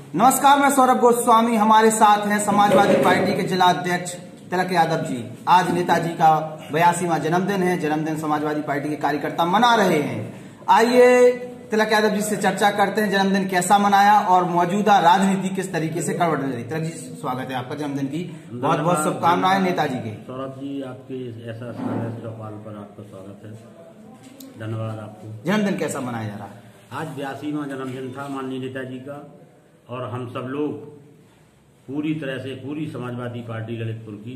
नमस्कार, मैं सौरभ गोस्वामी। हमारे साथ हैं समाजवादी पार्टी के जिला अध्यक्ष तिलक यादव जी। आज नेताजी का 82वां जन्मदिन है। जन्मदिन समाजवादी पार्टी के कार्यकर्ता मना रहे हैं। आइए तिलक यादव जी से चर्चा करते हैं, जन्मदिन कैसा मनाया और मौजूदा राजनीति किस तरीके से करवट रही। तिलक जी, स्वागत है आपका जन्मदिन की। बहुत बहुत शुभकामनाएं नेताजी के। सौरभ जी, आपके ऐसा चौपाल पर आपका स्वागत है, धन्यवाद आपको। जन्मदिन कैसा मनाया जा रहा है? आज 82वां जन्मदिन था माननीय नेताजी का, और हम सब लोग पूरी तरह से, पूरी समाजवादी पार्टी ललितपुर की,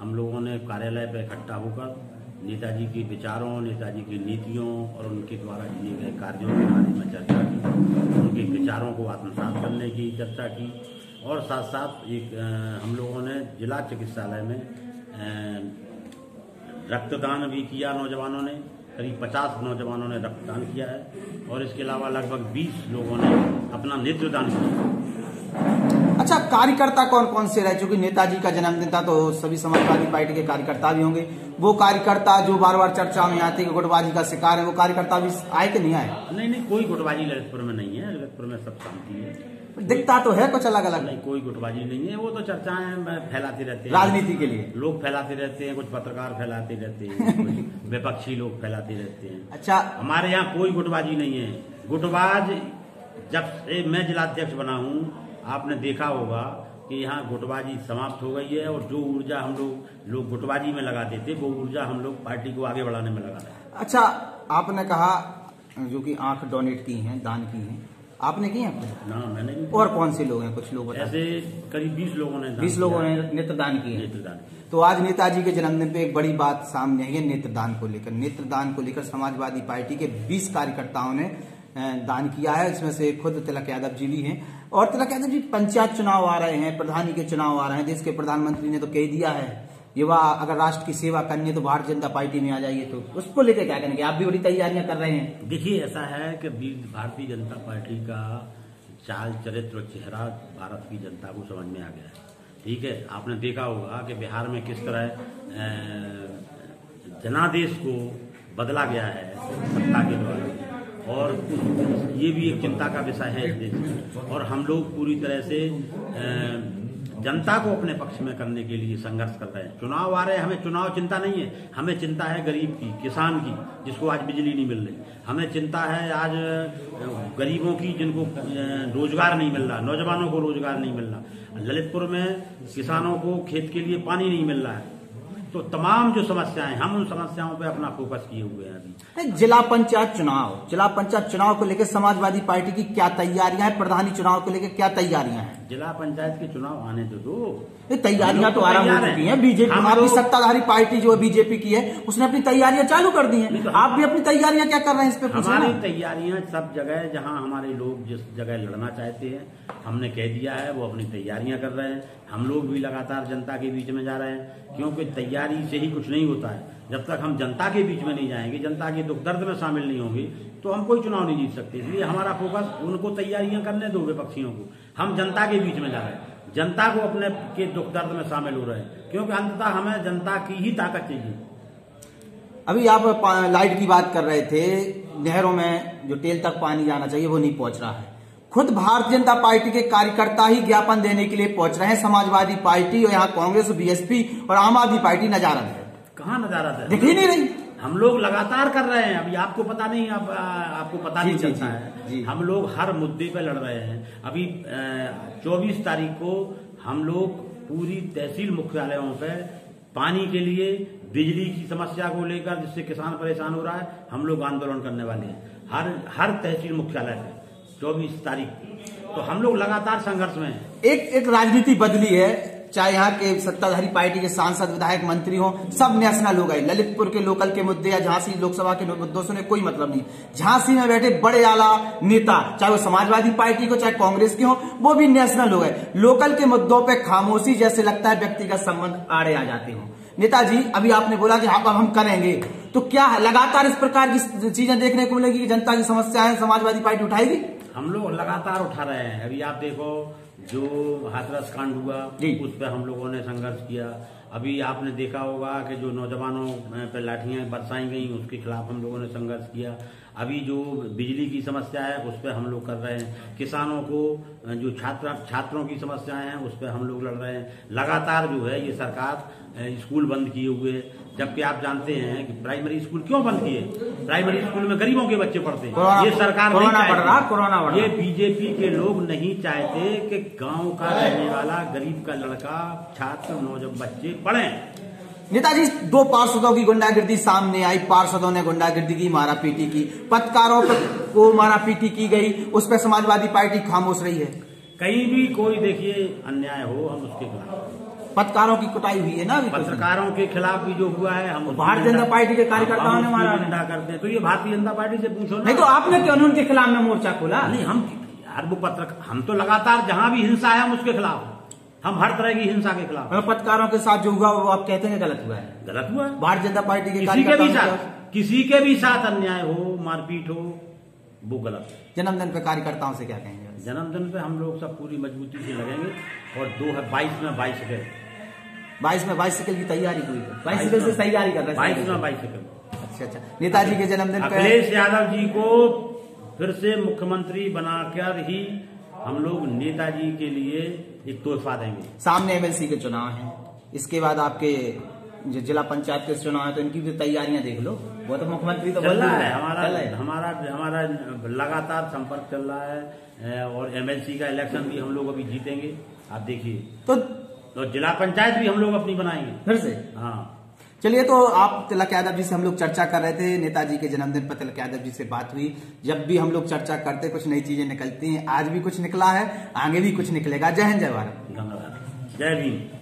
हम लोगों ने कार्यालय पर इकट्ठा होकर नेताजी के विचारों, नेताजी की नीतियों और उनके द्वारा किए गए कार्यों के बारे में चर्चा की, उनके विचारों को आत्मसात करने की चर्चा की, और साथ साथ एक हम लोगों ने जिला चिकित्सालय में रक्तदान भी किया। नौजवानों ने करीब 50 नौजवानों ने रक्तदान किया है, और इसके अलावा लगभग 20 लोगों ने अपना नेत्रदान किया। अच्छा, कार्यकर्ता कौन कौन से रहे? चूंकि नेताजी का जन्मदिन था तो सभी समाजवादी पार्टी के कार्यकर्ता भी होंगे। वो कार्यकर्ता जो बार बार चर्चा में आते हैं, गुटबाजी का शिकार है, वो कार्यकर्ता भी आए कि नहीं आए? नहीं, कोई गुटबाजी ललितपुर में नहीं है। ललितपुर में सब शांति है। दिखता तो है कुछ अलग अलग। नहीं, कोई गुटबाजी नहीं है। वो तो चर्चाएं फैलाते रहते हैं, राजनीति के लिए लोग फैलाते रहते हैं, कुछ पत्रकार फैलाते रहते हैं, कुछ विपक्षी लोग फैलाते रहते हैं। अच्छा, हमारे यहाँ कोई गुटबाजी नहीं है। गुटबाज जब से मैं जिलाध्यक्ष बना हूँ, आपने देखा होगा कि यहाँ गुटबाजी समाप्त हो गई है, और जो ऊर्जा हम लोग गुटबाजी में लगाते थे, वो ऊर्जा हम लोग पार्टी को आगे बढ़ाने में लगा रहे हैं। अच्छा, आपने कहा जो कि आंख डोनेट की हैं, दान की हैं, आपने की हैं? ना, मैंने नहीं। और कौन से लोग हैं? कुछ लोग ऐसे करीब 20 लोगों ने 20 लोगों ने नेत्रदान की है। नेत्रदान। तो आज नेताजी के जन्मदिन पे एक बड़ी बात सामने आई है नेत्रदान को लेकर। नेत्रदान को लेकर समाजवादी पार्टी के 20 कार्यकर्ताओं ने दान किया है। इसमें से खुद तिलक यादव जी भी हैं। और तिलक यादव जी, पंचायत चुनाव आ रहे हैं, प्रधानी के चुनाव आ रहे हैं। देश के प्रधानमंत्री ने तो कह दिया है, युवा अगर राष्ट्र की सेवा करनी है तो भारतीय जनता पार्टी में आ जाइए। तो उसको लेकर क्या करेंगे? आप भी बड़ी तैयारियां कर रहे हैं। देखिए, ऐसा है कि भारतीय जनता पार्टी का चाल, चरित्र और चेहरा भारत की जनता को समझ में आ गया है। ठीक है, आपने देखा होगा कि बिहार में किस तरह जनादेश को बदला गया है सत्ता के द्वारा, और ये भी एक चिंता का विषय है इस देश में। और हम लोग पूरी तरह से जनता को अपने पक्ष में करने के लिए संघर्ष कर रहे हैं। चुनाव आ रहे हैं, हमें चुनाव चिंता नहीं है। हमें चिंता है गरीब की, किसान की, जिसको आज बिजली नहीं मिल रही। हमें चिंता है आज गरीबों की, जिनको रोजगार नहीं मिल रहा, नौजवानों को रोजगार नहीं मिल रहा। ललितपुर में किसानों को खेत के लिए पानी नहीं मिल रहा है। तो तमाम जो समस्याएं, हम उन समस्याओं पे अपना फोकस किए हुए हैं अभी। जिला पंचायत चुनाव को लेकर समाजवादी पार्टी की क्या तैयारियां हैं? प्रधानी चुनाव को लेकर क्या तैयारियां हैं? जिला पंचायत के चुनाव आने तो दो। तैयारियां तो आरंभ हो चुकी हैं। बीजेपी, आपकी सत्ताधारी पार्टी जो बीजेपी की है, उसने अपनी तैयारियां चालू कर दी हैं। आप भी अपनी तैयारियां क्या कर रहे हैं? इस पे हमारी तैयारियां सब जगह, जहां हमारे लोग जिस जगह लड़ना चाहते हैं, हमने कह दिया है, वो अपनी तैयारियां कर रहे हैं। हम लोग भी लगातार जनता के बीच में जा रहे हैं, क्योंकि तैयारी से ही कुछ नहीं होता है। जब तक हम जनता के बीच में नहीं जाएंगे, जनता के दुख दर्द में शामिल नहीं होंगे, तो हम कोई चुनाव नहीं जीत सकते। इसलिए हमारा फोकस, उनको तैयारियां करने दो विपक्षियों को, हम जनता के बीच में जा रहे हैं, जनता को अपने के दुख दर्द में शामिल हो रहे हैं, क्योंकि अंततः हमें जनता की ही ताकत चाहिए। अभी आप लाइट की बात कर रहे थे, नहरों में जो टेल तक पानी जाना चाहिए वो नहीं पहुंच रहा है। खुद भारतीय जनता पार्टी के कार्यकर्ता ही ज्ञापन देने के लिए पहुंच रहे हैं। समाजवादी पार्टी और यहाँ कांग्रेस, बीएसपी और आम आदमी पार्टी नजारा है। कहाँ नजारा है? दिख ही नहीं रही। हम लोग लगातार कर रहे हैं। अभी आपको पता नहीं, आपको पता नहीं चलता है। हम लोग हर मुद्दे पे लड़ रहे हैं। अभी 24 तारीख को हम लोग पूरी तहसील मुख्यालयों पे पानी के लिए, बिजली की समस्या को लेकर, जिससे किसान परेशान हो रहा है, हम लोग आंदोलन करने वाले हैं हर तहसील मुख्यालय पे 24 तारीख को। तो हम लोग लगातार संघर्ष में हैं। एक राजनीति बदली है, चाहे यहाँ के सत्ताधारी पार्टी के सांसद, विधायक, मंत्री हो, सब नेशनल हो गए। ललितपुर के लोकल के मुद्दे या झांसी लोकसभा के मुद्दों से कोई मतलब नहीं। झांसी में बैठे बड़े आला नेता, चाहे वो समाजवादी पार्टी को, चाहे कांग्रेस के हो, वो भी नेशनल हो गए। लोकल के मुद्दों पे खामोशी, जैसे लगता है व्यक्तिगत संबंध आड़े आ जाते हो। नेताजी, अभी आपने बोला कि अब हम करेंगे, तो क्या लगातार इस प्रकार की चीजें देखने को मिलेगी कि जनता की समस्याएं समाजवादी पार्टी उठाएगी? हम लोग लगातार उठा रहे हैं। अभी आप देखो, जो हाथरस कांड हुआ उस पर हम लोगों ने संघर्ष किया। अभी आपने देखा होगा कि जो नौजवानों पर लाठियां बरसाई गई उसके खिलाफ हम लोगों ने संघर्ष किया। अभी जो बिजली की समस्या है उस पर हम लोग कर रहे हैं। किसानों को जो छात्रों की समस्याएं हैं उस पर हम लोग लड़ रहे हैं। लगातार जो है ये सरकार स्कूल बंद किए हुए, जबकि आप जानते हैं कि प्राइमरी स्कूल क्यों बंद किए? प्राइमरी स्कूल में गरीबों के बच्चे पढ़ते हैं। ये सरकार नहीं चाहती, ये बीजेपी के लोग नहीं चाहते कि गांव का रहने वाला गरीब का लड़का, छात्र, नौजवान बच्चे पढ़ें। नेताजी, 2 पार्षदों की गुंडागिर्दी सामने आई। पार्षदों ने गुंडागिर्दी की, मारापीटी की, पत्रकारों को मारापीटी की गई, उस पर समाजवादी पार्टी खामोश रही है। कहीं भी कोई देखिए अन्याय हो हम उसके खिलाफ। पत्रकारों की कुटाई हुई है ना, पत्रकारों के खिलाफ भी जो हुआ है हम भारतीय जनता पार्टी के कार्यकर्ताओं ने मारा निंदा करते हैं। तो ये भारतीय जनता पार्टी से पूछो ना। नहीं तो आपने क्यों उनके खिलाफ में मोर्चा खोला? नहीं, हम यार वो हम तो लगातार जहां भी हिंसा है हम उसके खिलाफ, हम हर तरह की हिंसा के खिलाफ। पत्रकारों के साथ जो हुआ वो आप कहते हैं गलत हुआ है? गलत हुआ है। भारतीय जनता पार्टी के किसी के भी साथ अन्याय हो, मारपीट हो, वो गलत है। जन्मदिन पे कार्यकर्ताओं से क्या कहेंगे? जन्मदिन पे हम लोग सब पूरी मजबूती से लगेंगे और 22 में बाइसिकल 22 की तैयारी हुई है। 22 से तैयारी कर रहे हैं। 22 में बाइसिकल। अच्छा। नेताजी के जन्मदिन पे अखिलेश यादव जी को फिर से मुख्यमंत्री बनाकर ही हम लोग नेताजी के लिए एक तोहफा देंगे। सामने एमएलसी के चुनाव हैं, इसके बाद आपके जो जिला पंचायत के चुनाव है, तो इनकी भी तैयारियां देख लो। वो तो मुख्यमंत्री तो बोल रहा है। हमारा लगातार संपर्क चल रहा है और एमएलसी का इलेक्शन भी हम लोग अभी जीतेंगे, आप देखिए। तो जिला पंचायत भी हम लोग अपनी बनाएंगे फिर से। हाँ, चलिए, तो आप तिलक यादव जी से हम लोग चर्चा कर रहे थे। नेताजी के जन्मदिन पर तिलक यादव जी से बात हुई। जब भी हम लोग चर्चा करते कुछ नई चीजें निकलती हैं। आज भी कुछ निकला है, आगे भी कुछ निकलेगा। जय हिंद, जय भारत, धन्यवाद, जय भीम।